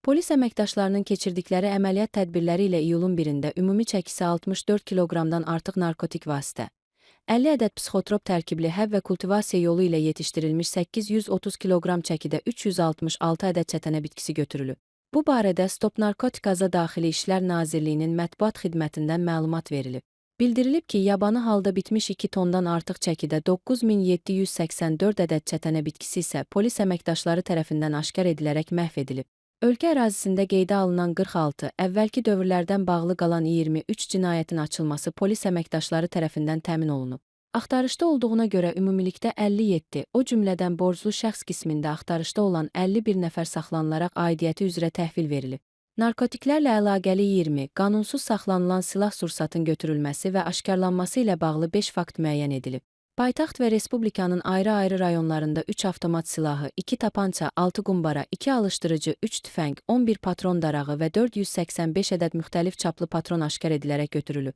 Polis əməkdaşlarının keçirdikləri əməliyyat tədbirləri ilə iyulun 1-də ümumi çəkisi 64 kiloqramdan artıq narkotik vasitə, 50 ədəd psixotrop tərkibli həb və kultivasiya yolu ilə yetişdirilmiş 830 kiloqram çəkidə 366 ədəd çətənə bitkisi götürülüb. Bu barədə Stop Narkotik Aza Daxili İşlər Nazirliyinin mətbuat xidmətindən məlumat verilib. Bildirilib ki, yabanı halda bitmiş 2 tondan artıq çəkidə 9784 ədəd çətənə bitkisi isə polis əməkdaşları tərəfindən aşkar edilərək məhv edilib. Ölkə ərazisində qeydə alınan 46, əvvəlki dövrlərdən bağlı qalan 23 cinayətin açılması polis əməkdaşları tərəfindən təmin olunub. Axtarışda olduğuna görə ümumilikdə 57, o cümlədən borclu şəxs qismində axtarışda olan 51 nəfər saxlanılaraq aidiyyəti üzrə təhvil verilib. Narkotiklərlə əlaqəli 20, qanunsuz saxlanılan silah-sursatın götürülməsi və aşkarlanması ilə bağlı 5 fakt müəyyən edilib. Paytaxt və Respublikanın ayrı-ayrı rayonlarında 3 avtomat silahı, 2 tapança, 6 qumbara, 2 alışdırıcı, 3 tüfəng, 11 patron darağı və 485 ədəd müxtəlif çaplı patron aşkar edilərək götürülüb.